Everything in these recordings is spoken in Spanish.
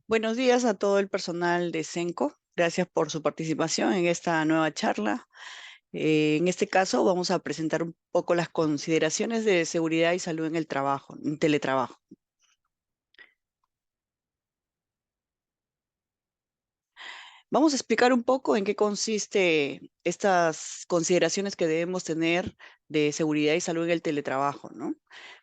Buenos días a todo el personal de Senco. Gracias por su participación en esta nueva charla. En este caso vamos a presentar un poco las consideraciones de seguridad y salud en el trabajo, en teletrabajo. Vamos a explicar un poco en qué consiste estas consideraciones que debemos tener de seguridad y salud en el teletrabajo, ¿no?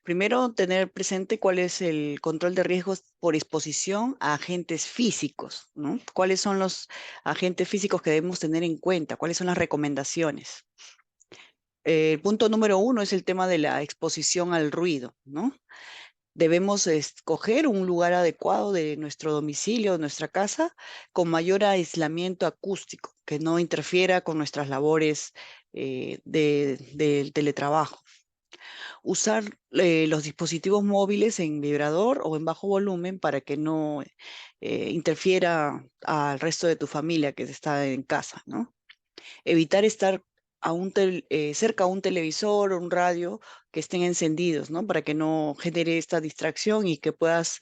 Primero, tener presente cuál es el control de riesgos por exposición a agentes físicos, ¿no? ¿Cuáles son los agentes físicos que debemos tener en cuenta? ¿Cuáles son las recomendaciones? El punto número uno es el tema de la exposición al ruido, ¿no? Debemos escoger un lugar adecuado de nuestro domicilio, de nuestra casa, con mayor aislamiento acústico, que no interfiera con nuestras labores del teletrabajo. Usar los dispositivos móviles en vibrador o en bajo volumen para que no interfiera al resto de tu familia que está en casa, ¿no? Evitar estar cerca a un televisor o un radio que estén encendidos, ¿no? Para que no genere esta distracción y que puedas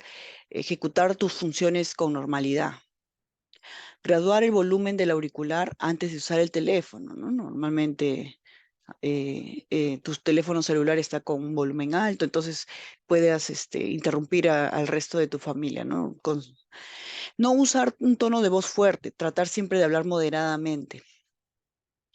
ejecutar tus funciones con normalidad. Graduar el volumen del auricular antes de usar el teléfono, ¿no? Normalmente tu teléfono celular está con un volumen alto, entonces puedas interrumpir al resto de tu familia, ¿no? No usar un tono de voz fuerte, tratar siempre de hablar moderadamente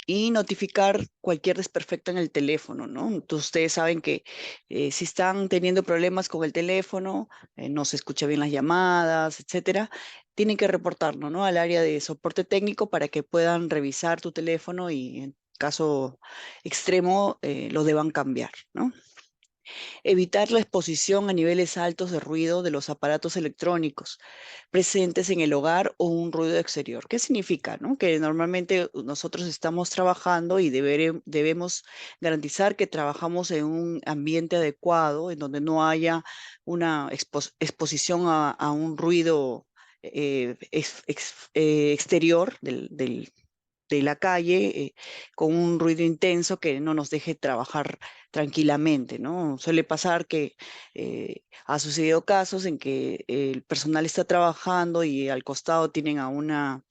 y notificar cualquier desperfecto en el teléfono, ¿no? Entonces ustedes saben que si están teniendo problemas con el teléfono, no se escucha bien las llamadas, etcétera, tienen que reportarlo, ¿no? Al área de soporte técnico para que puedan revisar tu teléfono y en caso extremo lo deban cambiar, ¿no? Evitar la exposición a niveles altos de ruido de los aparatos electrónicos presentes en el hogar o un ruido exterior. ¿Qué significa, no? Que normalmente nosotros estamos trabajando y debemos garantizar que trabajamos en un ambiente adecuado, en donde no haya una exposición a un ruido exterior de la calle, con un ruido intenso que no nos deje trabajar tranquilamente, ¿no? Suele pasar que ha sucedido casos en que el personal está trabajando y al costado tienen a una,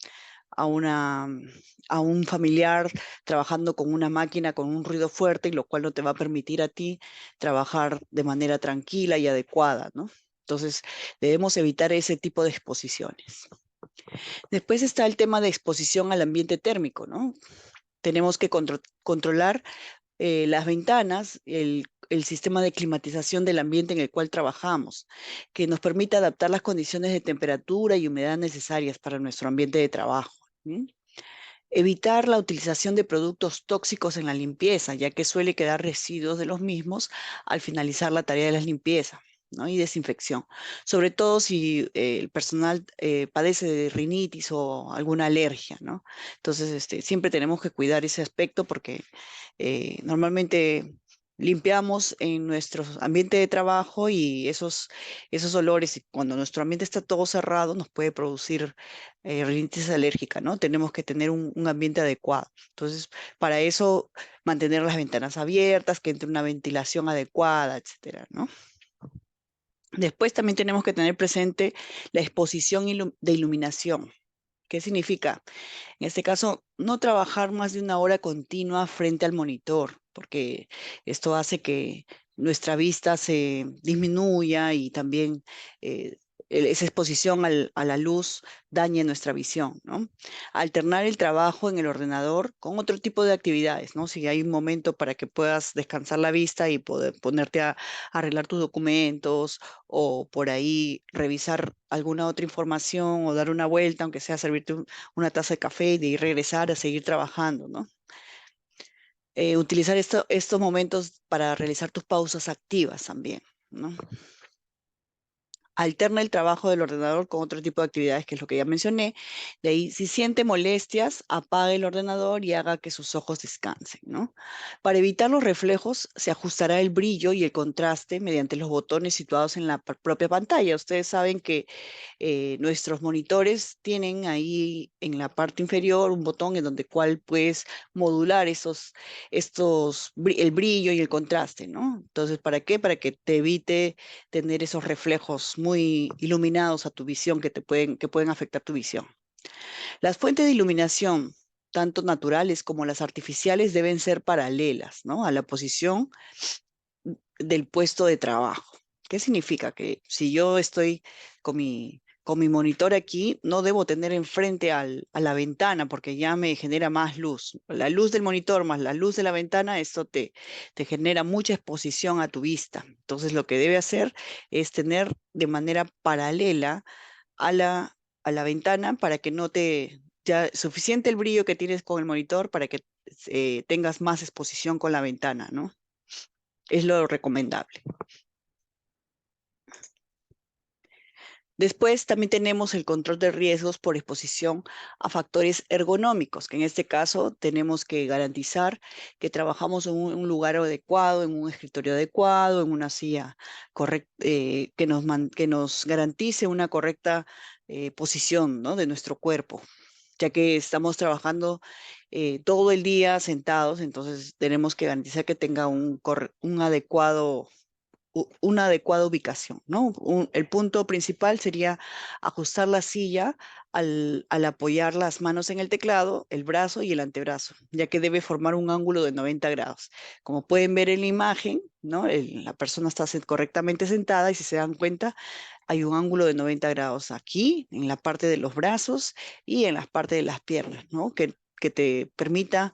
a un familiar trabajando con una máquina con un ruido fuerte, y lo cual no te va a permitir a ti trabajar de manera tranquila y adecuada, ¿no? Entonces, debemos evitar ese tipo de exposiciones. Después está el tema de exposición al ambiente térmico, ¿no? Tenemos que controlar las ventanas, el sistema de climatización del ambiente en el cual trabajamos, que nos permita adaptar las condiciones de temperatura y humedad necesarias para nuestro ambiente de trabajo. ¿Sí? Evitar la utilización de productos tóxicos en la limpieza, ya que suele quedar residuos de los mismos al finalizar la tarea de la limpieza, ¿no? Y desinfección. Sobre todo si el personal padece de rinitis o alguna alergia, ¿no? Entonces, siempre tenemos que cuidar ese aspecto porque normalmente limpiamos en nuestro ambiente de trabajo y esos olores, y cuando nuestro ambiente está todo cerrado, nos puede producir rinitis alérgica, ¿no? Tenemos que tener un ambiente adecuado. Entonces, para eso, mantener las ventanas abiertas, que entre una ventilación adecuada, etcétera, ¿no? Después también tenemos que tener presente la exposición de iluminación. ¿Qué significa? En este caso, no trabajar más de una hora continua frente al monitor, porque esto hace que nuestra vista se disminuya y también eh, esa exposición a la luz dañe nuestra visión, ¿no? Alternar el trabajo en el ordenador con otro tipo de actividades, ¿no? Si hay un momento para que puedas descansar la vista y poder ponerte a arreglar tus documentos o por ahí revisar alguna otra información o dar una vuelta, aunque sea servirte una taza de café y de ahí regresar a seguir trabajando, ¿no? Utilizar estos momentos para realizar tus pausas activas también, ¿no? Alterna el trabajo del ordenador con otro tipo de actividades, que es lo que ya mencioné. De ahí, si siente molestias, apague el ordenador y haga que sus ojos descansen, ¿no? Para evitar los reflejos, se ajustará el brillo y el contraste mediante los botones situados en la propia pantalla. Ustedes saben que nuestros monitores tienen ahí en la parte inferior un botón en donde cual puedes modular el brillo y el contraste, ¿no? Entonces, ¿para qué? Para que te evite tener esos reflejos muy iluminados a tu visión que pueden afectar tu visión. Las fuentes de iluminación, tanto naturales como las artificiales, deben ser paralelas, ¿no?, a la posición del puesto de trabajo. ¿Qué significa? Que si yo estoy con mi monitor aquí, no debo tener enfrente a la ventana porque ya me genera más luz. La luz del monitor más la luz de la ventana, esto te genera mucha exposición a tu vista. Entonces, lo que debe hacer es tener de manera paralela a a la ventana para que no te... Ya suficiente el brillo que tienes con el monitor para que tengas más exposición con la ventana, ¿no? Es lo recomendable. Después también tenemos el control de riesgos por exposición a factores ergonómicos, que en este caso tenemos que garantizar que trabajamos en un lugar adecuado, en un escritorio adecuado, en una silla correcta, que nos garantice una correcta posición, ¿no?, de nuestro cuerpo, ya que estamos trabajando todo el día sentados, entonces tenemos que garantizar que tenga un adecuado una adecuada ubicación, ¿no? El punto principal sería ajustar la silla al apoyar las manos en el teclado, el brazo y el antebrazo, ya que debe formar un ángulo de 90 grados. Como pueden ver en la imagen, ¿no? La persona está correctamente sentada y si se dan cuenta, hay un ángulo de 90 grados aquí, en la parte de los brazos y en la parte de las piernas, ¿no? Que te permita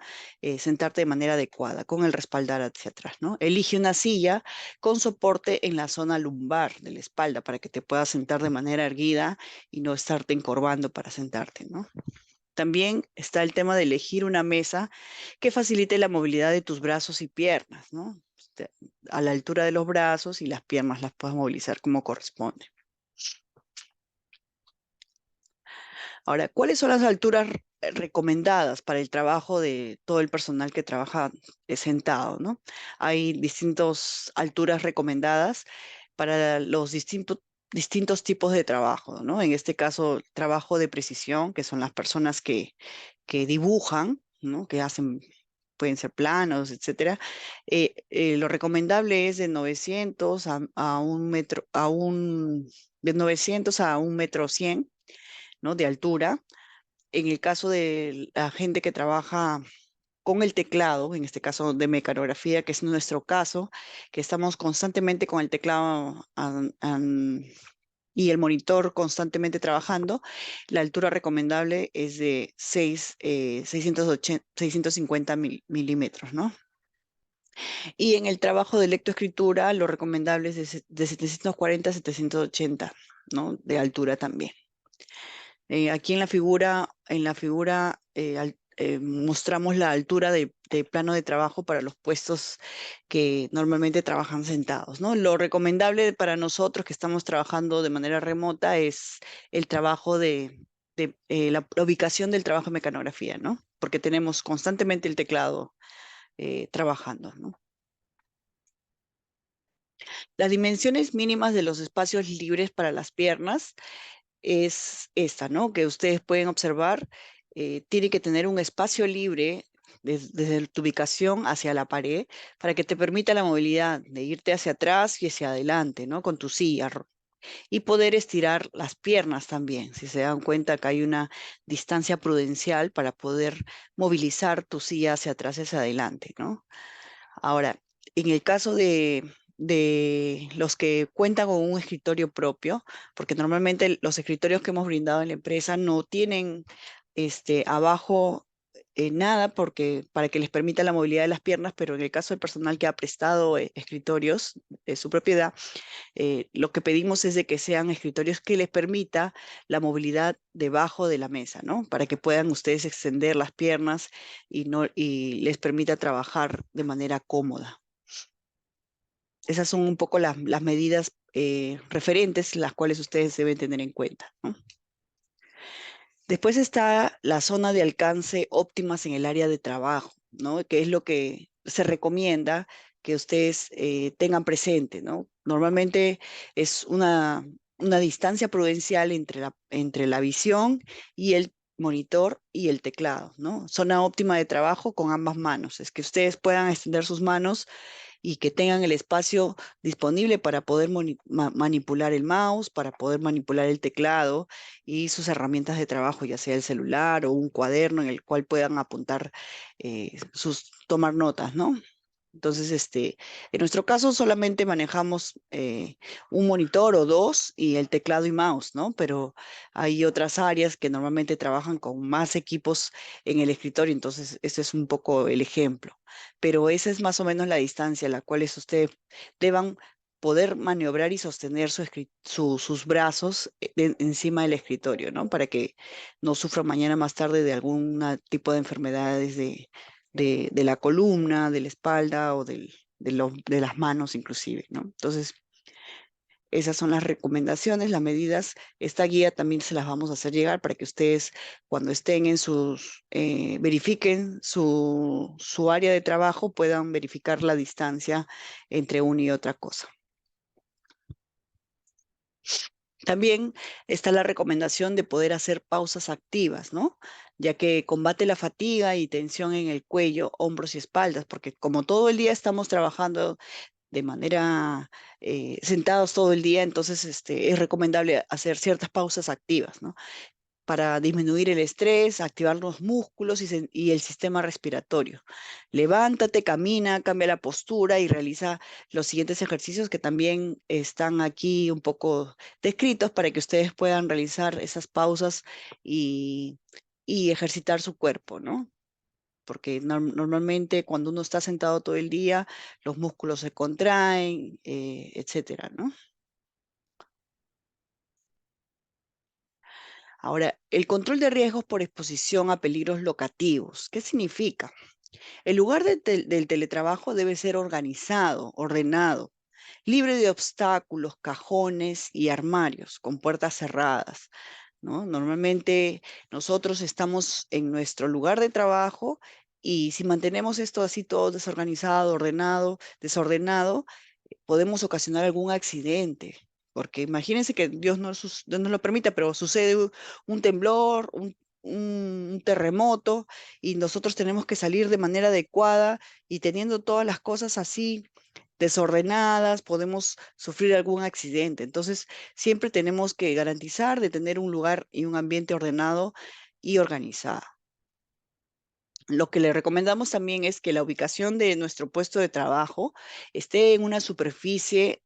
sentarte de manera adecuada, con el respaldar hacia atrás, ¿no? Elige una silla con soporte en la zona lumbar de la espalda para que te puedas sentar de manera erguida y no estarte encorvando para sentarte, ¿no? También está el tema de elegir una mesa que facilite la movilidad de tus brazos y piernas, ¿no? A la altura de los brazos y las piernas las puedas movilizar como corresponde. Ahora, ¿cuáles son las alturas recomendadas para el trabajo de todo el personal que trabaja sentado, ¿no? Hay distintas alturas recomendadas para los distintos tipos de trabajo, ¿no? En este caso, trabajo de precisión, que son las personas que dibujan, ¿no? Que hacen, pueden ser planos, etcétera. Lo recomendable es de 900 a un metro, de 900 a 1,1 m, ¿no?, de altura. En el caso de la gente que trabaja con el teclado, en este caso de mecanografía, que es nuestro caso, que estamos constantemente con el teclado y el monitor constantemente trabajando, la altura recomendable es de 650 milímetros, ¿no? Y en el trabajo de lectoescritura, lo recomendable es de 740 a 780, ¿no?, de altura también. Aquí en la figura mostramos la altura de plano de trabajo para los puestos que normalmente trabajan sentados, ¿no? Lo recomendable para nosotros que estamos trabajando de manera remota es el trabajo la ubicación del trabajo de mecanografía, ¿no? Porque tenemos constantemente el teclado trabajando, ¿no? Las dimensiones mínimas de los espacios libres para las piernas es esta, ¿no? Que ustedes pueden observar, tiene que tener un espacio libre desde tu ubicación hacia la pared para que te permita la movilidad de irte hacia atrás y hacia adelante, ¿no? Con tu silla y poder estirar las piernas también. Si se dan cuenta que hay una distancia prudencial para poder movilizar tu silla hacia atrás y hacia adelante, ¿no? Ahora, en el caso de los que cuentan con un escritorio propio, porque normalmente los escritorios que hemos brindado en la empresa no tienen abajo nada para que les permita la movilidad de las piernas, pero en el caso del personal que ha prestado escritorios de su propiedad, lo que pedimos es de que sean escritorios que les permita la movilidad debajo de la mesa, ¿no? Para que puedan ustedes extender las piernas y les permita trabajar de manera cómoda. Esas son un poco las medidas referentes, las cuales ustedes deben tener en cuenta, ¿no? Después está la zona de alcance óptimas en el área de trabajo, ¿no? Que es lo que se recomienda que ustedes tengan presente, ¿no? Normalmente es una distancia prudencial entre la visión y el monitor y el teclado, ¿no? Zona óptima de trabajo con ambas manos. Es que ustedes puedan extender sus manos y que tengan el espacio disponible para poder manipular el mouse, para poder manipular el teclado y sus herramientas de trabajo, ya sea el celular o un cuaderno en el cual puedan apuntar tomar notas, ¿no? Entonces, en nuestro caso solamente manejamos un monitor o dos y el teclado y mouse, ¿no? Pero hay otras áreas que normalmente trabajan con más equipos en el escritorio, entonces ese es un poco el ejemplo. Pero esa es más o menos la distancia a la cual ustedes deban poder maniobrar y sostener sus brazos encima del escritorio, ¿no? Para que no sufran mañana más tarde de algún tipo de enfermedades de la columna, de la espalda o de las manos inclusive, ¿no? Entonces, esas son las recomendaciones, las medidas. Esta guía también se las vamos a hacer llegar para que ustedes cuando estén en verifiquen su área de trabajo, puedan verificar la distancia entre una y otra cosa. También está la recomendación de poder hacer pausas activas, ¿no? Ya que combate la fatiga y tensión en el cuello, hombros y espaldas, porque como todo el día estamos trabajando de manera sentados todo el día, entonces es recomendable hacer ciertas pausas activas, ¿no? Para disminuir el estrés, activar los músculos y el sistema respiratorio. Levántate, camina, cambia la postura y realiza los siguientes ejercicios que también están aquí un poco descritos para que ustedes puedan realizar esas pausas y, y ejercitar su cuerpo, ¿no? Porque normalmente cuando uno está sentado todo el día, los músculos se contraen, etcétera, ¿no? Ahora, el control de riesgos por exposición a peligros locativos. ¿Qué significa? El lugar del teletrabajo debe ser organizado, ordenado, libre de obstáculos, cajones y armarios, con puertas cerradas, ¿no? Normalmente nosotros estamos en nuestro lugar de trabajo y si mantenemos esto así todo desorganizado, ordenado, desordenado, podemos ocasionar algún accidente. Porque imagínense que Dios no lo permita, pero sucede un temblor, un terremoto, y nosotros tenemos que salir de manera adecuada y teniendo todas las cosas así desordenadas, podemos sufrir algún accidente. Entonces, siempre tenemos que garantizar de tener un lugar y un ambiente ordenado y organizado. Lo que le recomendamos también es que la ubicación de nuestro puesto de trabajo esté en una superficie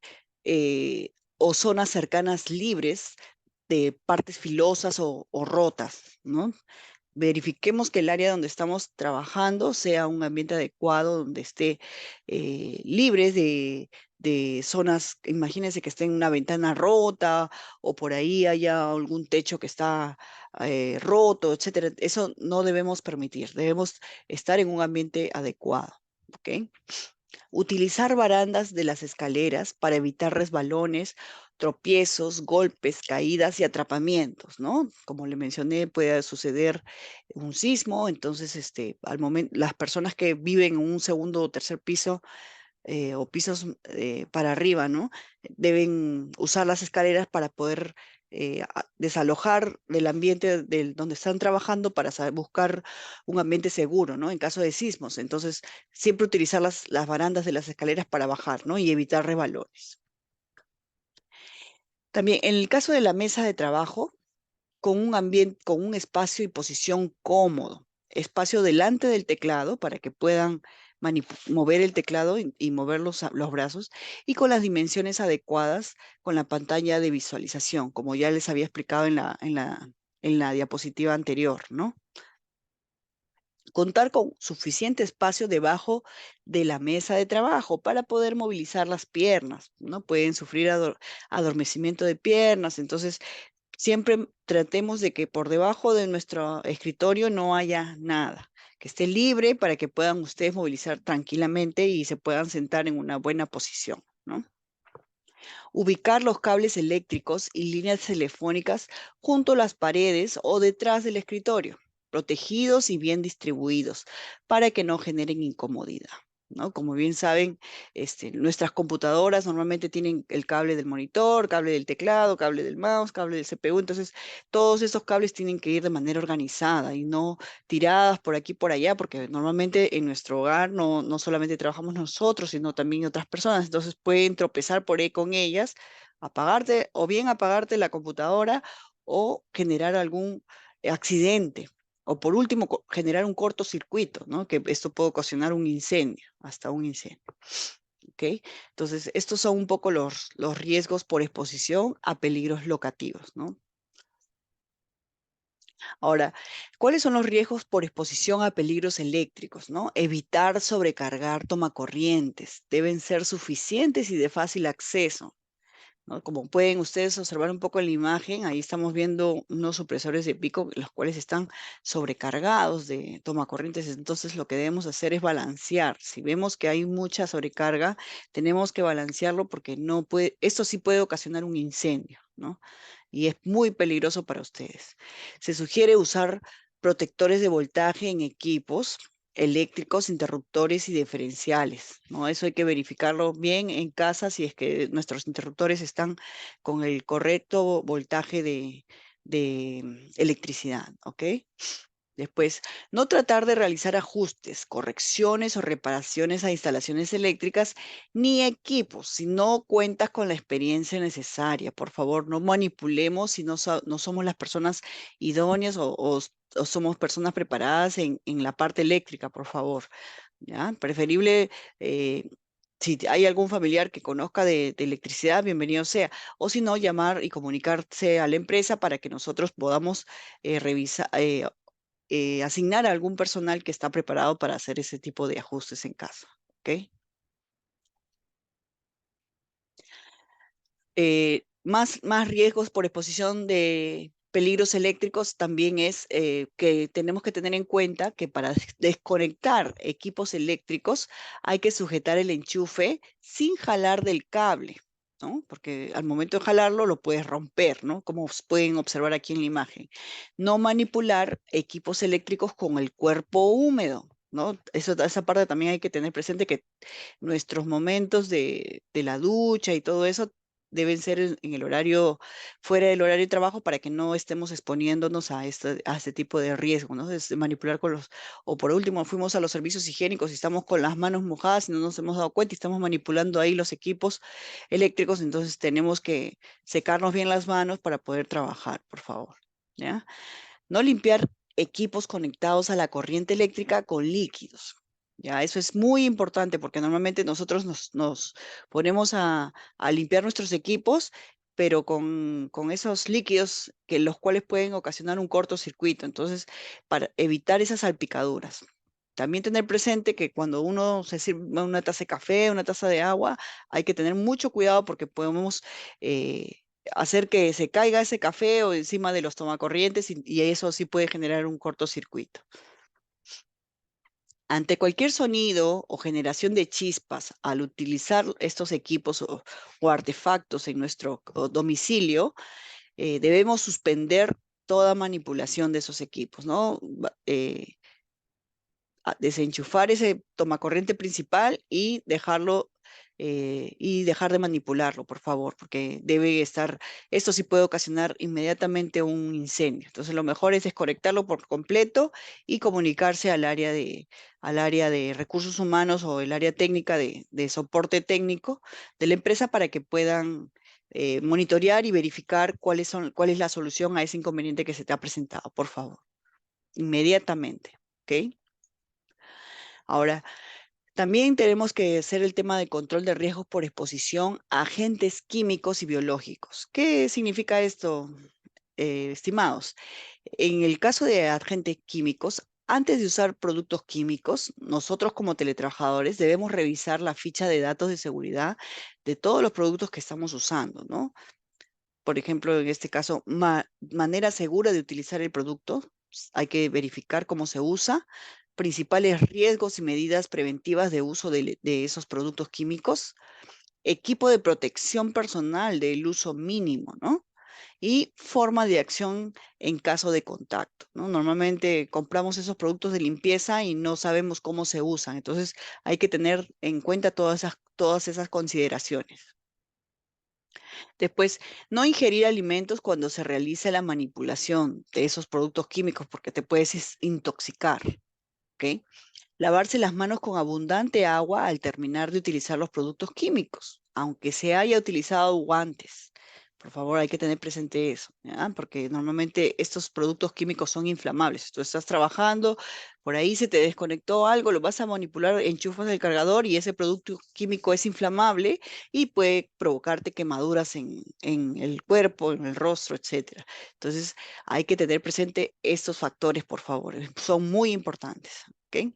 o zonas cercanas libres de partes filosas o rotas, ¿no? Verifiquemos que el área donde estamos trabajando sea un ambiente adecuado, donde esté libre de zonas, imagínense que esté en una ventana rota o por ahí haya algún techo que está roto, etcétera. Eso no debemos permitir, debemos estar en un ambiente adecuado, ¿ok? Utilizar barandas de las escaleras para evitar resbalones, tropiezos, golpes, caídas y atrapamientos, ¿no? Como le mencioné, puede suceder un sismo, entonces al momento, las personas que viven en un segundo o tercer piso o pisos para arriba, ¿no? Deben usar las escaleras para poder desalojar del ambiente donde están trabajando para buscar un ambiente seguro, ¿no? En caso de sismos. Entonces, siempre utilizar las barandas de las escaleras para bajar, ¿no? Y evitar resbalones. También, en el caso de la mesa de trabajo, con un ambiente, con un espacio y posición cómodo. Espacio delante del teclado para que puedan mover el teclado y mover los brazos y con las dimensiones adecuadas con la pantalla de visualización, como ya les había explicado en la diapositiva anterior, ¿no? Contar con suficiente espacio debajo de la mesa de trabajo para poder movilizar las piernas, ¿no? Pueden sufrir adormecimiento de piernas, entonces siempre tratemos de que por debajo de nuestro escritorio no haya nada, que esté libre para que puedan ustedes movilizar tranquilamente y se puedan sentar en una buena posición, ¿no? Ubicar los cables eléctricos y líneas telefónicas junto a las paredes o detrás del escritorio, protegidos y bien distribuidos para que no generen incomodidad. ¿no? Como bien saben, nuestras computadoras normalmente tienen el cable del monitor, cable del teclado, cable del mouse, cable del CPU, entonces todos esos cables tienen que ir de manera organizada y no tiradas por aquí y por allá, porque normalmente en nuestro hogar no solamente trabajamos nosotros, sino también otras personas, entonces pueden tropezar por ahí con ellas, apagarte o bien apagarte la computadora o generar algún accidente. O por último, generar un cortocircuito, ¿no? Que esto puede ocasionar un incendio, hasta un incendio. ¿Ok? Entonces, estos son un poco los riesgos por exposición a peligros locativos, ¿no? Ahora, ¿cuáles son los riesgos por exposición a peligros eléctricos, ¿no? Evitar sobrecargar tomacorrientes. Deben ser suficientes y de fácil acceso. ¿No? Como pueden ustedes observar un poco en la imagen, ahí estamos viendo unos supresores de pico, los cuales están sobrecargados de tomacorrientes. Entonces, lo que debemos hacer es balancear. Si vemos que hay mucha sobrecarga, tenemos que balancearlo porque no puede, esto sí puede ocasionar un incendio, ¿no? Y es muy peligroso para ustedes. Se sugiere usar protectores de voltaje en equipos eléctricos, interruptores y diferenciales, ¿no? Eso hay que verificarlo bien en casa si es que nuestros interruptores están con el correcto voltaje de electricidad, ¿ok? Después, no tratar de realizar ajustes, correcciones o reparaciones a instalaciones eléctricas ni equipos si no cuentas con la experiencia necesaria. Por favor, no manipulemos si no somos las personas idóneas o somos personas preparadas en la parte eléctrica, por favor. ¿Ya? Preferible, eh, si hay algún familiar que conozca de electricidad, bienvenido sea. O si no, llamar y comunicarse a la empresa para que nosotros podamos revisar, asignar a algún personal que está preparado para hacer ese tipo de ajustes en casa. ¿Ok? Más riesgos por exposición de peligros eléctricos también es que tenemos que tener en cuenta que para desconectar equipos eléctricos hay que sujetar el enchufe sin jalar del cable, ¿no? Porque al momento de jalarlo lo puedes romper, ¿no? Como pueden observar aquí en la imagen. No manipular equipos eléctricos con el cuerpo húmedo, ¿no? Esa parte también hay que tener presente que nuestros momentos de la ducha y todo eso deben ser en el horario, fuera del horario de trabajo para que no estemos exponiéndonos a este tipo de riesgo, ¿no? Es manipular con o por último, fuimos a los servicios higiénicos y estamos con las manos mojadas y no nos hemos dado cuenta y estamos manipulando ahí los equipos eléctricos, entonces tenemos que secarnos bien las manos para poder trabajar, por favor, ¿ya? No limpiar equipos conectados a la corriente eléctrica con líquidos. Ya, eso es muy importante porque normalmente nosotros nos ponemos a limpiar nuestros equipos, pero con esos líquidos que los cuales pueden ocasionar un cortocircuito. Entonces, para evitar esas salpicaduras. También tener presente que cuando uno se sirve una taza de café, una taza de agua, hay que tener mucho cuidado porque podemos hacer que se caiga ese café o encima de los tomacorrientes y eso sí puede generar un cortocircuito. Ante cualquier sonido o generación de chispas al utilizar estos equipos o artefactos en nuestro domicilio, debemos suspender toda manipulación de esos equipos, ¿no? Desenchufar ese tomacorriente principal y dejar de manipularlo, por favor, porque debe estar, esto sí puede ocasionar inmediatamente un incendio. Entonces, lo mejor es desconectarlo por completo y comunicarse al área de recursos humanos o el área técnica de soporte técnico de la empresa para que puedan monitorear y verificar cuál es la solución a ese inconveniente que se te ha presentado, por favor, inmediatamente. ¿Ok? Ahora, también tenemos que hacer el tema de control de riesgos por exposición a agentes químicos y biológicos. ¿Qué significa esto, estimados? En el caso de agentes químicos, antes de usar productos químicos, nosotros como teletrabajadores debemos revisar la ficha de datos de seguridad de todos los productos que estamos usando, ¿no? Por ejemplo, en este caso, manera segura de utilizar el producto. Hay que verificar cómo se usa, principales riesgos y medidas preventivas de uso de esos productos químicos, equipo de protección personal del uso mínimo, ¿no? y forma de acción en caso de contacto, ¿no? Normalmente compramos esos productos de limpieza y no sabemos cómo se usan, entonces hay que tener en cuenta todas esas consideraciones. Después, no ingerir alimentos cuando se realiza la manipulación de esos productos químicos porque te puedes intoxicar, ¿ok? Lavarse las manos con abundante agua al terminar de utilizar los productos químicos, aunque se haya utilizado guantes. Por favor, hay que tener presente eso, ¿ya? Porque normalmente estos productos químicos son inflamables. Tú estás trabajando, por ahí se te desconectó algo, lo vas a manipular, enchufas el cargador y ese producto químico es inflamable y puede provocarte quemaduras en el cuerpo, en el rostro, etcétera. Entonces, hay que tener presente estos factores, por favor. Son muy importantes, ¿ok?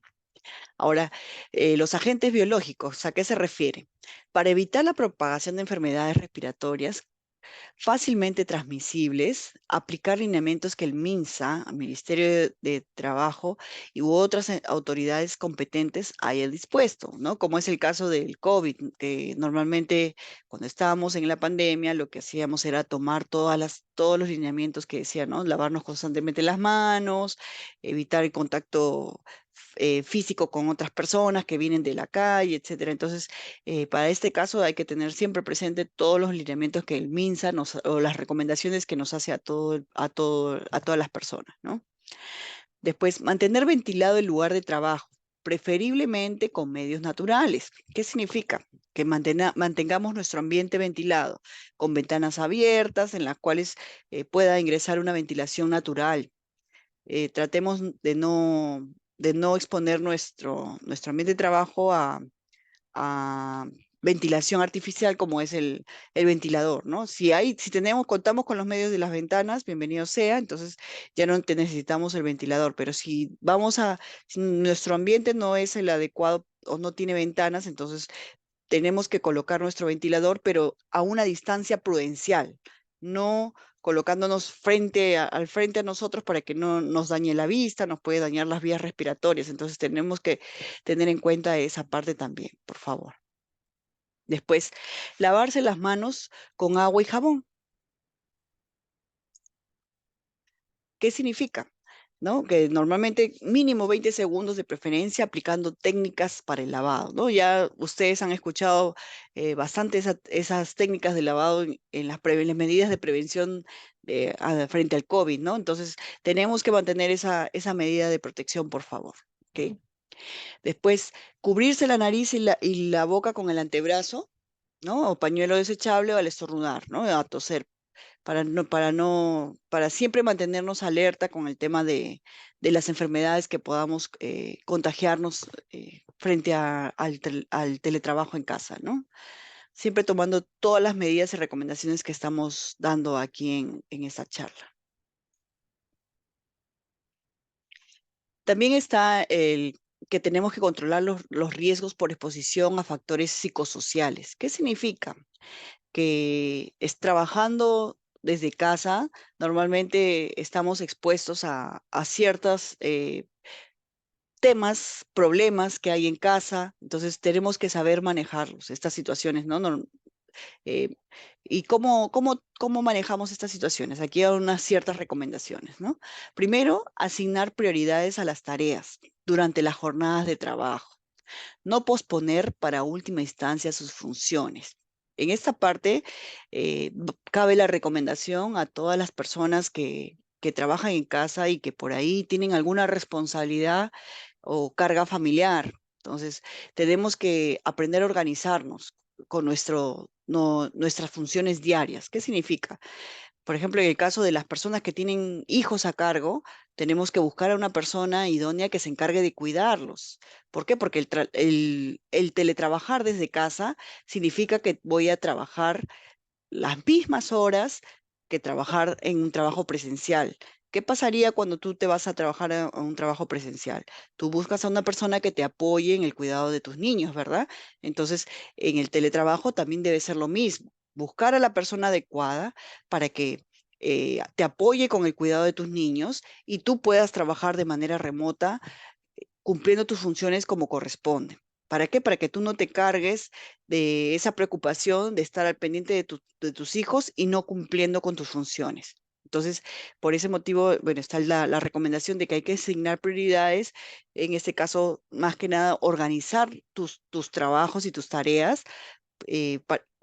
Ahora, los agentes biológicos, ¿a qué se refiere? Para evitar la propagación de enfermedades respiratorias, fácilmente transmisibles, aplicar lineamientos que el MINSA, el Ministerio de Trabajo u otras autoridades competentes hayan dispuesto, ¿no? Como es el caso del COVID, que normalmente cuando estábamos en la pandemia lo que hacíamos era tomar todos los lineamientos que decían, ¿no? Lavarnos constantemente las manos, evitar el contacto físico con otras personas que vienen de la calle, etcétera. Entonces, para este caso hay que tener siempre presente todos los lineamientos que el MINSA o las recomendaciones que nos hace a todas las personas, ¿no? Después, mantener ventilado el lugar de trabajo, preferiblemente con medios naturales. ¿Qué significa? Que mantengamos nuestro ambiente ventilado, con ventanas abiertas en las cuales pueda ingresar una ventilación natural. Tratemos de no exponer nuestro ambiente de trabajo a ventilación artificial como es el ventilador, ¿no? Contamos con los medios de las ventanas, bienvenido sea, entonces ya no necesitamos el ventilador, pero si nuestro ambiente no es el adecuado o no tiene ventanas, entonces tenemos que colocar nuestro ventilador, pero a una distancia prudencial, no colocándonos al frente a nosotros para que no nos dañe la vista, nos puede dañar las vías respiratorias. Entonces tenemos que tener en cuenta esa parte también, por favor. Después, lavarse las manos con agua y jabón. ¿Qué significa? ¿No? Que normalmente mínimo 20 segundos de preferencia aplicando técnicas para el lavado, ¿no? Ya ustedes han escuchado bastante esas técnicas de lavado en las medidas de prevención frente al COVID, ¿no? Entonces, tenemos que mantener esa medida de protección, por favor. ¿Ok? Después, cubrirse la nariz y la boca con el antebrazo, ¿no? O pañuelo desechable o al estornudar, ¿no? A toser para siempre mantenernos alerta con el tema de las enfermedades que podamos contagiarnos frente al teletrabajo en casa, ¿no? Siempre tomando todas las medidas y recomendaciones que estamos dando aquí en esta charla. También está el que tenemos que controlar los riesgos por exposición a factores psicosociales. ¿Qué significa? Que es trabajando desde casa, normalmente estamos expuestos a ciertos temas, problemas que hay en casa, entonces tenemos que saber manejarlos, estas situaciones, ¿no? Eh, ¿Y cómo manejamos estas situaciones? Aquí hay unas ciertas recomendaciones, ¿no? Primero, asignar prioridades a las tareas durante las jornadas de trabajo. No posponer para última instancia sus funciones. En esta parte, cabe la recomendación a todas las personas que trabajan en casa y que por ahí tienen alguna responsabilidad o carga familiar. Entonces, tenemos que aprender a organizarnos con nuestras funciones diarias. ¿Qué significa? Por ejemplo, en el caso de las personas que tienen hijos a cargo, tenemos que buscar a una persona idónea que se encargue de cuidarlos. ¿Por qué? Porque el teletrabajar desde casa significa que voy a trabajar las mismas horas que trabajar en un trabajo presencial. ¿Qué pasaría cuando tú te vas a trabajar a un trabajo presencial? Tú buscas a una persona que te apoye en el cuidado de tus niños, ¿verdad? Entonces, en el teletrabajo también debe ser lo mismo. Buscar a la persona adecuada para que te apoye con el cuidado de tus niños y tú puedas trabajar de manera remota, cumpliendo tus funciones como corresponde. ¿Para qué? Para que tú no te cargues de esa preocupación de estar al pendiente de tus hijos y no cumpliendo con tus funciones. Entonces, por ese motivo, bueno, está la recomendación de que hay que asignar prioridades, en este caso, más que nada, organizar tus trabajos y tus tareas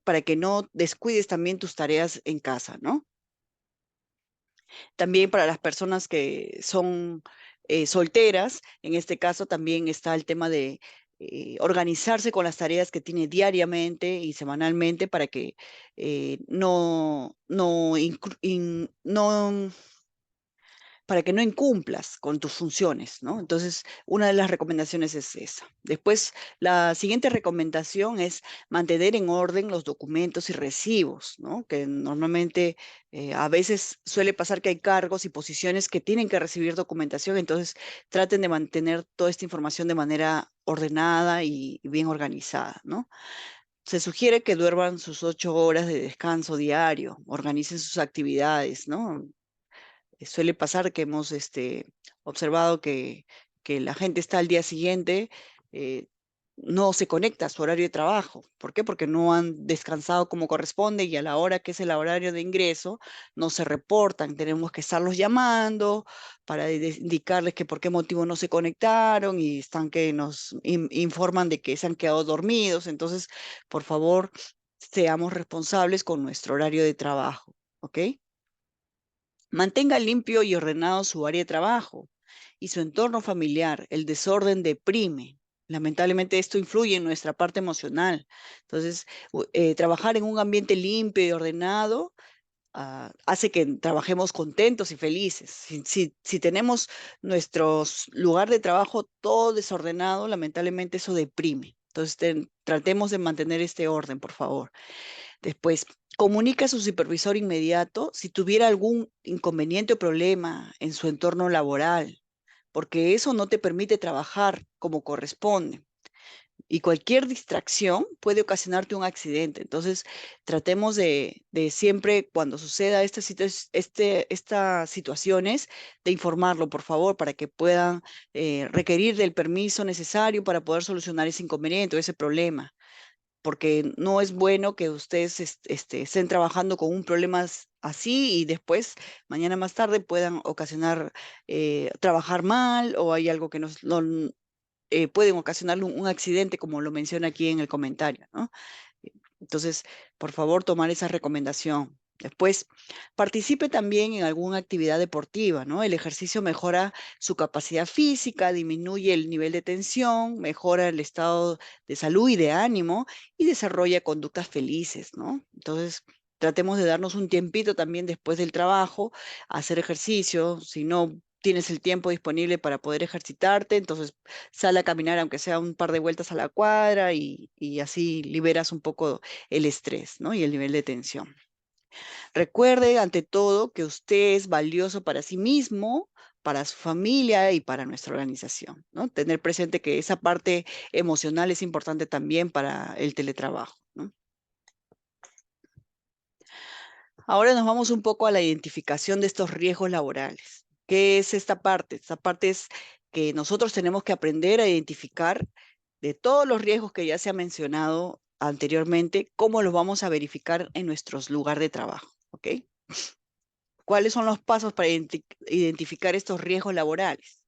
para que no descuides también tus tareas en casa, ¿no? También para las personas que son solteras, en este caso también está el tema de organizarse con las tareas que tiene diariamente y semanalmente para que no para que no incumplas con tus funciones, ¿no? Entonces, una de las recomendaciones es esa. Después, la siguiente recomendación es mantener en orden los documentos y recibos, ¿no? Que normalmente a veces suele pasar que hay cargos y posiciones que tienen que recibir documentación, entonces traten de mantener toda esta información de manera ordenada y bien organizada, ¿no? Se sugiere que duerman sus 8 horas de descanso diario, organicen sus actividades, ¿no? Suele pasar que hemos observado que la gente está al día siguiente, eh, no se conecta a su horario de trabajo. ¿Por qué? Porque no han descansado como corresponde y a la hora que es el horario de ingreso no se reportan. Tenemos que estarlos llamando para indicarles que por qué motivo no se conectaron y están que nos informan de que se han quedado dormidos. Entonces, por favor, seamos responsables con nuestro horario de trabajo. ¿Ok? Mantenga limpio y ordenado su área de trabajo y su entorno familiar. El desorden deprime. Lamentablemente esto influye en nuestra parte emocional. Entonces, trabajar en un ambiente limpio y ordenado hace que trabajemos contentos y felices. Si tenemos nuestro lugar de trabajo todo desordenado, lamentablemente eso deprime. Entonces, tratemos de mantener este orden, por favor. Después, comunica a su supervisor inmediato si tuviera algún inconveniente o problema en su entorno laboral, porque eso no te permite trabajar como corresponde. Y cualquier distracción puede ocasionarte un accidente. Entonces, tratemos de siempre, cuando suceda estas situaciones, de informarlo, por favor, para que puedan requerir del permiso necesario para poder solucionar ese inconveniente o ese problema, porque no es bueno que ustedes estén trabajando con un problema así y después, mañana más tarde, puedan ocasionar trabajar mal o hay algo que pueden ocasionar un accidente, como lo menciona aquí en el comentario, ¿no? Entonces, por favor, tomar esa recomendación. Después, participe también en alguna actividad deportiva, ¿no? El ejercicio mejora su capacidad física, disminuye el nivel de tensión, mejora el estado de salud y de ánimo y desarrolla conductas felices, ¿no? Entonces, tratemos de darnos un tiempito también después del trabajo a hacer ejercicio. Si no tienes el tiempo disponible para poder ejercitarte, entonces sal a caminar aunque sea un par de vueltas a la cuadra y así liberas un poco el estrés, ¿no? Y el nivel de tensión. Recuerde ante todo que usted es valioso para sí mismo, para su familia y para nuestra organización, ¿no? Tener presente que esa parte emocional es importante también para el teletrabajo, ¿no? Ahora nos vamos un poco a la identificación de estos riesgos laborales. ¿Qué es esta parte? Esta parte es que nosotros tenemos que aprender a identificar de todos los riesgos que ya se ha mencionado anteriormente, cómo los vamos a verificar en nuestros lugares de trabajo, ¿ok? ¿Cuáles son los pasos para identificar estos riesgos laborales?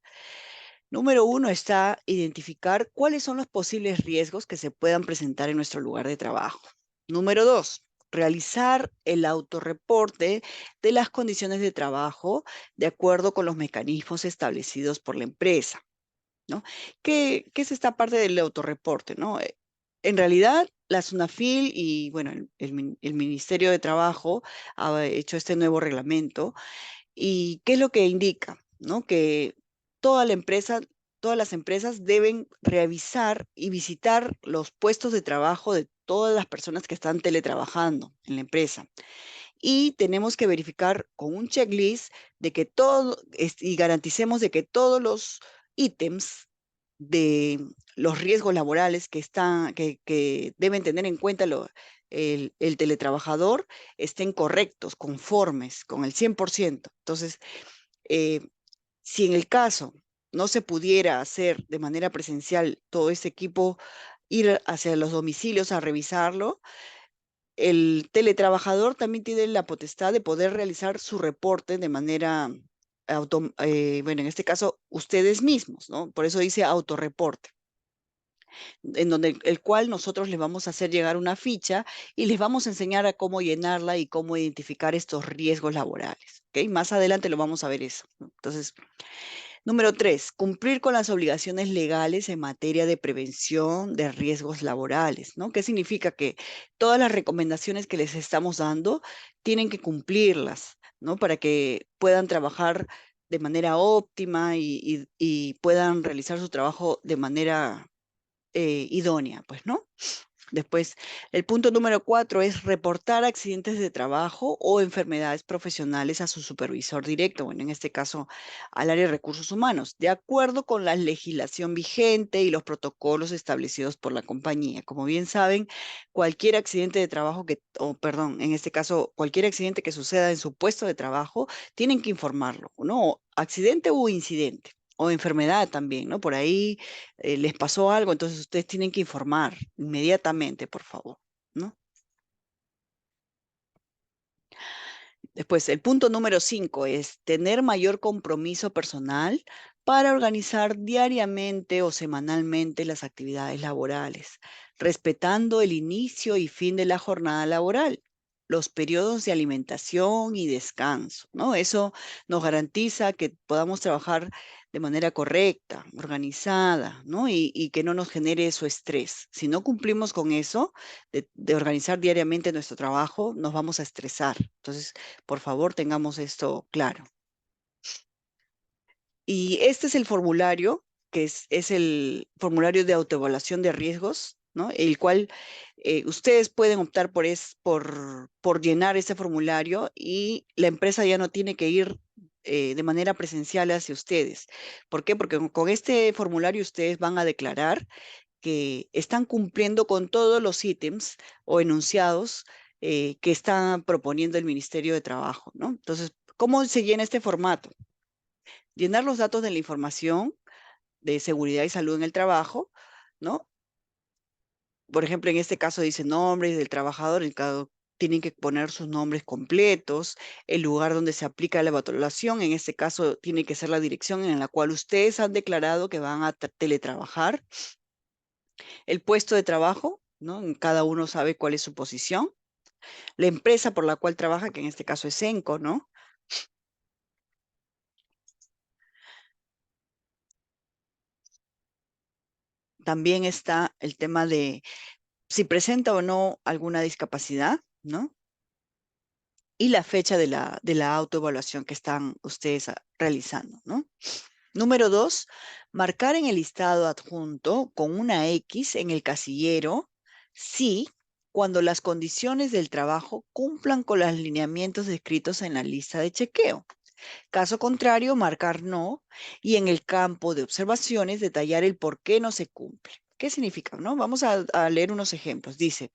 Número uno está identificar cuáles son los posibles riesgos que se puedan presentar en nuestro lugar de trabajo. Número dos, realizar el autorreporte de las condiciones de trabajo de acuerdo con los mecanismos establecidos por la empresa, ¿no? ¿Qué es esta parte del autorreporte, ¿no? En realidad, la SUNAFIL y, bueno, el Ministerio de Trabajo ha hecho este nuevo reglamento. ¿Y qué es lo que indica? ¿No? Que toda la empresa, todas las empresas deben revisar y visitar los puestos de trabajo de todas las personas que están teletrabajando en la empresa. Y tenemos que verificar con un checklist de que y garanticemos de que todos los ítems de los riesgos laborales que deben tener en cuenta el teletrabajador estén correctos, conformes con el 100%. Entonces, eh, si en el caso no se pudiera hacer de manera presencial todo este equipo, ir hacia los domicilios a revisarlo, el teletrabajador también tiene la potestad de poder realizar su reporte de manera, bueno, en este caso, ustedes mismos, ¿no? Por eso dice autorreporte, en donde el cual nosotros les vamos a hacer llegar una ficha y les vamos a enseñar a cómo llenarla y cómo identificar estos riesgos laborales, ¿ok? Más adelante lo vamos a ver eso, ¿no? Entonces, número 3, cumplir con las obligaciones legales en materia de prevención de riesgos laborales, ¿no? ¿Qué significa? Que todas las recomendaciones que les estamos dando tienen que cumplirlas, ¿no? Para que puedan trabajar de manera óptima y puedan realizar su trabajo de manera idónea, pues, ¿no? Después, el punto número 4 es reportar accidentes de trabajo o enfermedades profesionales a su supervisor directo, bueno, en este caso al área de recursos humanos, de acuerdo con la legislación vigente y los protocolos establecidos por la compañía. Como bien saben, cualquier accidente de trabajo o perdón, en este caso, cualquier accidente que suceda en su puesto de trabajo, tienen que informarlo, ¿no? Accidente o incidente. O enfermedad también, ¿no? Por ahí les pasó algo, entonces ustedes tienen que informar inmediatamente, por favor, ¿no? Después, el punto número 5 es tener mayor compromiso personal para organizar diariamente o semanalmente las actividades laborales, respetando el inicio y fin de la jornada laboral, los periodos de alimentación y descanso, ¿no? Eso nos garantiza que podamos trabajar de manera correcta, organizada, ¿no? Y que no nos genere eso estrés. Si no cumplimos con eso, de organizar diariamente nuestro trabajo, nos vamos a estresar. Entonces, por favor, tengamos esto claro. Y este es el formulario, que es el formulario de autoevaluación de riesgos, ¿no? El cual ustedes pueden optar por llenar este formulario y la empresa ya no tiene que ir de manera presencial hacia ustedes. ¿Por qué? Porque con este formulario ustedes van a declarar que están cumpliendo con todos los ítems o enunciados que está proponiendo el Ministerio de Trabajo, ¿no? Entonces, ¿cómo se llena este formato? Llenar los datos de la información de seguridad y salud en el trabajo, ¿no? Por ejemplo, en este caso dice nombres del trabajador, tienen que poner sus nombres completos, el lugar donde se aplica la evaluación, en este caso tiene que ser la dirección en la cual ustedes han declarado que van a teletrabajar, el puesto de trabajo, ¿no? Cada uno sabe cuál es su posición, la empresa por la cual trabaja, que en este caso es Enco, ¿no? También está el tema de si presenta o no alguna discapacidad, ¿no? Y la fecha de la autoevaluación que están ustedes realizando, ¿no? Número 2, marcar en el listado adjunto con una X en el casillero sí cuando las condiciones del trabajo cumplan con los lineamientos descritos en la lista de chequeo. Caso contrario, marcar no y en el campo de observaciones detallar el por qué no se cumple. ¿Qué significa? ¿No? Vamos a leer unos ejemplos. Dice,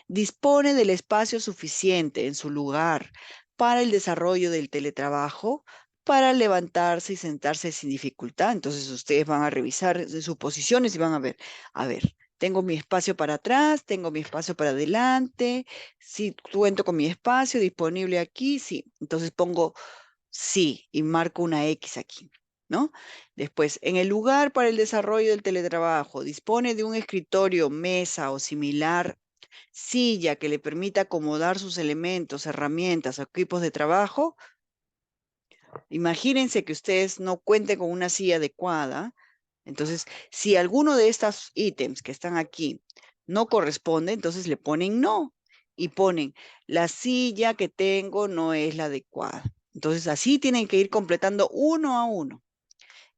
dispone del espacio suficiente en su lugar para el desarrollo del teletrabajo, para levantarse y sentarse sin dificultad. Entonces ustedes van a revisar sus posiciones y van a ver, tengo mi espacio para atrás, tengo mi espacio para adelante, si cuento con mi espacio disponible aquí, sí. Entonces pongo sí y marco una X aquí. ¿No? Después, en el lugar para el desarrollo del teletrabajo, dispone de un escritorio, mesa o similar silla que le permita acomodar sus elementos, herramientas o equipos de trabajo. Imagínense que ustedes no cuenten con una silla adecuada. Entonces, si alguno de estos ítems que están aquí no corresponde, entonces le ponen no y ponen la silla que tengo no es la adecuada. Entonces, así tienen que ir completando uno a uno.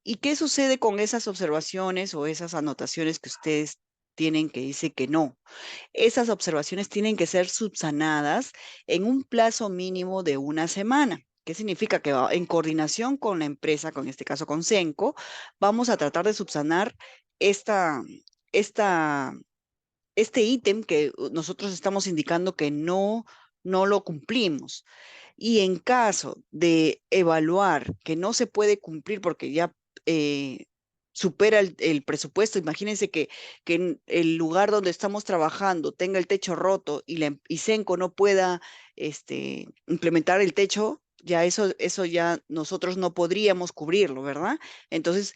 ¿Y qué sucede con esas observaciones o esas anotaciones que ustedes tienen que dice que no? Esas observaciones tienen que ser subsanadas en un plazo mínimo de una semana. ¿Qué significa? Que en coordinación con la empresa, con este caso con Senco, vamos a tratar de subsanar esta, esta, este ítem que nosotros estamos indicando que no lo cumplimos. Y en caso de evaluar que no se puede cumplir porque ya supera el presupuesto. Imagínense que en el lugar donde estamos trabajando tenga el techo roto y Senco no pueda implementar el techo, ya eso ya nosotros no podríamos cubrirlo, ¿verdad? Entonces,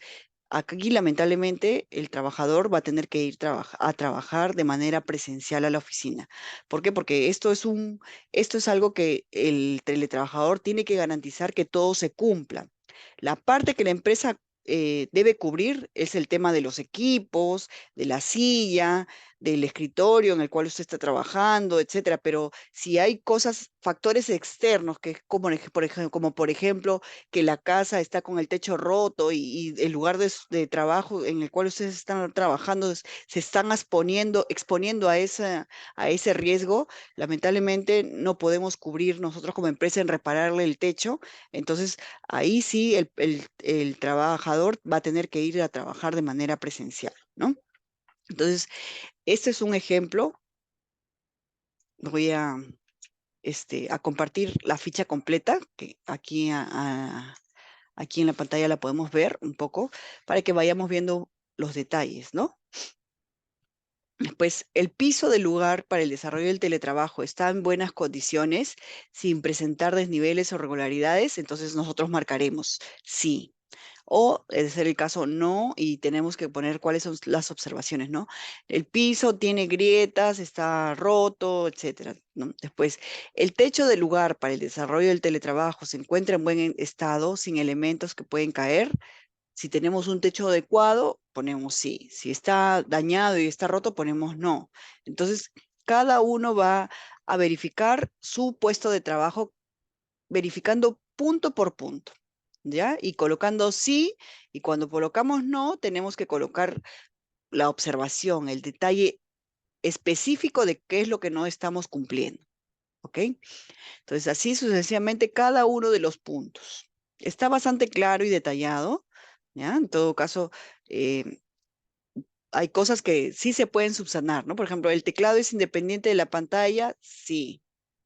aquí lamentablemente el trabajador va a tener que ir a trabajar de manera presencial a la oficina. ¿Por qué? Porque esto es algo que el teletrabajador tiene que garantizar que todo se cumpla. La parte que la empresa debe cubrir es el tema de los equipos, de la silla, del escritorio en el cual usted está trabajando, etcétera. Pero si hay cosas, factores externos, que es como, por ejemplo, que la casa está con el techo roto y el lugar de trabajo en el cual ustedes están trabajando se están exponiendo a ese riesgo, lamentablemente no podemos cubrir nosotros como empresa en repararle el techo. Entonces, ahí sí el trabajador va a tener que ir a trabajar de manera presencial, ¿no? Entonces, este es un ejemplo. Voy a compartir la ficha completa, que aquí en la pantalla la podemos ver un poco, para que vayamos viendo los detalles, ¿no? Pues el piso del lugar para el desarrollo del teletrabajo está en buenas condiciones, sin presentar desniveles o regularidades, entonces nosotros marcaremos sí. O, de ser el caso, no, y tenemos que poner cuáles son las observaciones, ¿no? El piso tiene grietas, está roto, etcétera, ¿no? Después, el techo del lugar para el desarrollo del teletrabajo se encuentra en buen estado, sin elementos que pueden caer. Si tenemos un techo adecuado, ponemos sí. Si está dañado y está roto, ponemos no. Entonces, cada uno va a verificar su puesto de trabajo, verificando punto por punto, ¿ya? Y colocando sí, y cuando colocamos no, tenemos que colocar la observación, el detalle específico de qué es lo que no estamos cumpliendo, ¿ok? Entonces, así sucesivamente cada uno de los puntos. Está bastante claro y detallado, ¿ya? En todo caso, eh, hay cosas que sí se pueden subsanar, ¿no? Por ejemplo, ¿el teclado es independiente de la pantalla? Sí,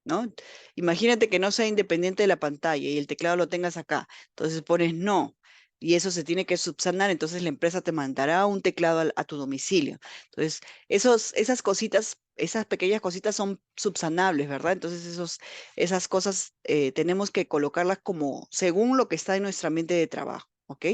¿no? Imagínate que no sea independiente de la pantalla y el teclado lo tengas acá. Entonces pones no. Y eso se tiene que subsanar, entonces la empresa te mandará un teclado a tu domicilio. Entonces, esas cositas, esas pequeñas cositas son subsanables, ¿verdad? Entonces, esas cosas tenemos que colocarlas como según lo que está en nuestra mente de trabajo, ¿ok?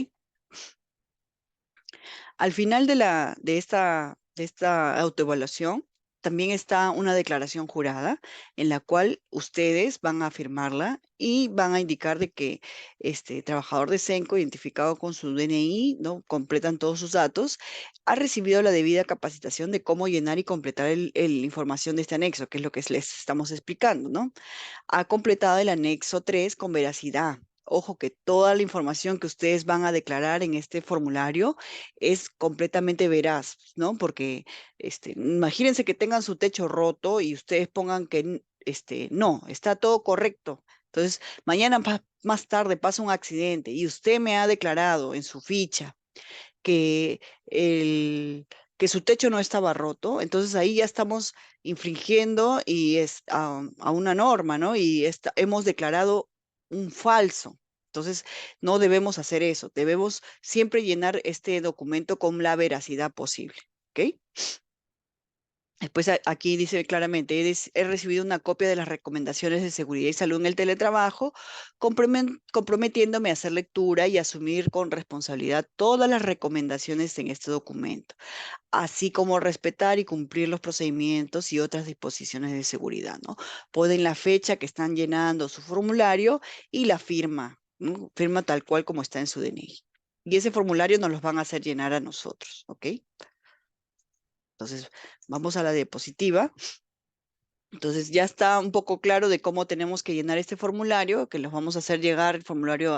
Al final de esta autoevaluación, también está una declaración jurada en la cual ustedes van a firmarla y van a indicar de que este trabajador de Senco, identificado con su DNI, ¿no? Completan todos sus datos, ha recibido la debida capacitación de cómo llenar y completar la información de este anexo, que es lo que les estamos explicando, ¿no? Ha completado el anexo 3 con veracidad. Ojo que toda la información que ustedes van a declarar en este formulario es completamente veraz, ¿no? Porque imagínense que tengan su techo roto y ustedes pongan que no, está todo correcto. Entonces, mañana más tarde pasa un accidente y usted me ha declarado en su ficha que, el, que su techo no estaba roto, entonces ahí ya estamos infringiendo a una norma, ¿no? Y hemos declarado un falso. Entonces, no debemos hacer eso. Debemos siempre llenar este documento con la veracidad posible. ¿Ok? Después aquí dice claramente, he recibido una copia de las recomendaciones de seguridad y salud en el teletrabajo, comprometiéndome a hacer lectura y asumir con responsabilidad todas las recomendaciones en este documento, así como respetar y cumplir los procedimientos y otras disposiciones de seguridad, ¿no? Ponen la fecha que están llenando su formulario y la firma, ¿no? Firma tal cual como está en su DNI. Y ese formulario nos los van a hacer llenar a nosotros, ¿ok? Entonces, vamos a la diapositiva. Entonces ya está un poco claro de cómo tenemos que llenar este formulario, que los vamos a hacer llegar el formulario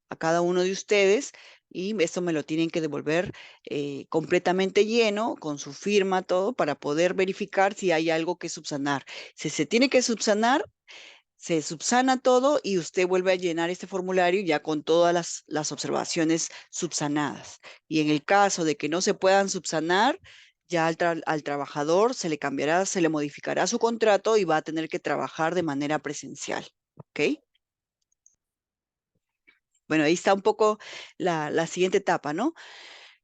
a cada uno de ustedes y esto me lo tienen que devolver completamente lleno, con su firma, todo, para poder verificar si hay algo que subsanar. Si se tiene que subsanar, se subsana todo y usted vuelve a llenar este formulario ya con todas las observaciones subsanadas. Y en el caso de que no se puedan subsanar, ya al trabajador se le cambiará, se le modificará su contrato y va a tener que trabajar de manera presencial. ¿Ok? Bueno, ahí está un poco la siguiente etapa, ¿no?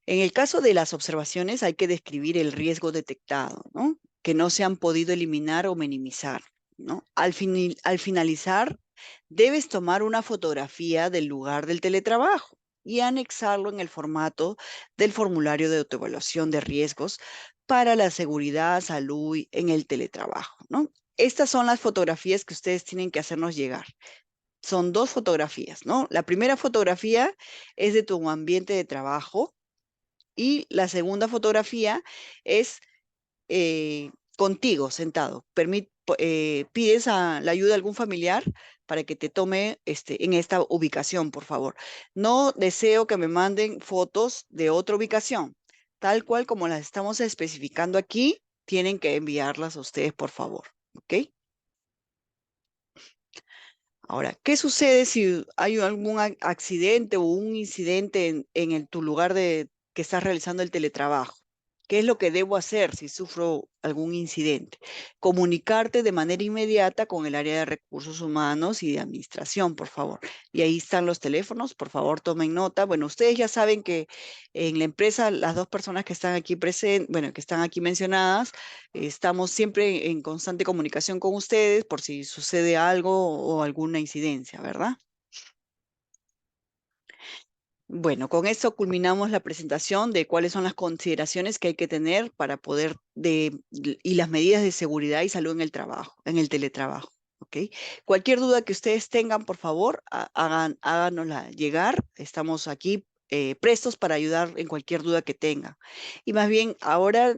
En el caso de las observaciones hay que describir el riesgo detectado, ¿no? Que no se han podido eliminar o minimizar, ¿no? Al finalizar, debes tomar una fotografía del lugar del teletrabajo y anexarlo en el formato del formulario de autoevaluación de riesgos para la seguridad, salud en el teletrabajo, ¿no? Estas son las fotografías que ustedes tienen que hacernos llegar. Son dos fotografías, ¿no? La primera fotografía es de tu ambiente de trabajo y la segunda fotografía es contigo sentado. Pides la ayuda de algún familiar para que te tome en esta ubicación, por favor. No deseo que me manden fotos de otra ubicación. Tal cual como las estamos especificando aquí, tienen que enviarlas a ustedes, por favor. ¿Ok? Ahora, ¿qué sucede si hay algún accidente o un incidente en tu lugar de que estás realizando el teletrabajo? ¿Qué es lo que debo hacer si sufro algún incidente? Comunicarte de manera inmediata con el área de recursos humanos y de administración, por favor. Y ahí están los teléfonos, por favor, tomen nota. Bueno, ustedes ya saben que en la empresa las dos personas que están aquí presentes, bueno, que están aquí mencionadas, estamos siempre en constante comunicación con ustedes por si sucede algo o alguna incidencia, ¿verdad? Bueno, con esto culminamos la presentación de cuáles son las consideraciones que hay que tener para poder y las medidas de seguridad y salud en el trabajo, en el teletrabajo. ¿Ok? Cualquier duda que ustedes tengan, por favor, háganosla llegar. Estamos aquí prestos para ayudar en cualquier duda que tengan. Y más bien, ahora,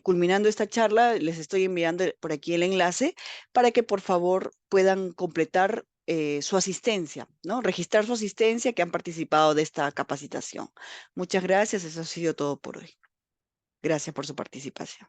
culminando esta charla, les estoy enviando por aquí el enlace para que por favor puedan completar su asistencia, ¿no? Registrar su asistencia que han participado de esta capacitación. Muchas gracias, eso ha sido todo por hoy. Gracias por su participación.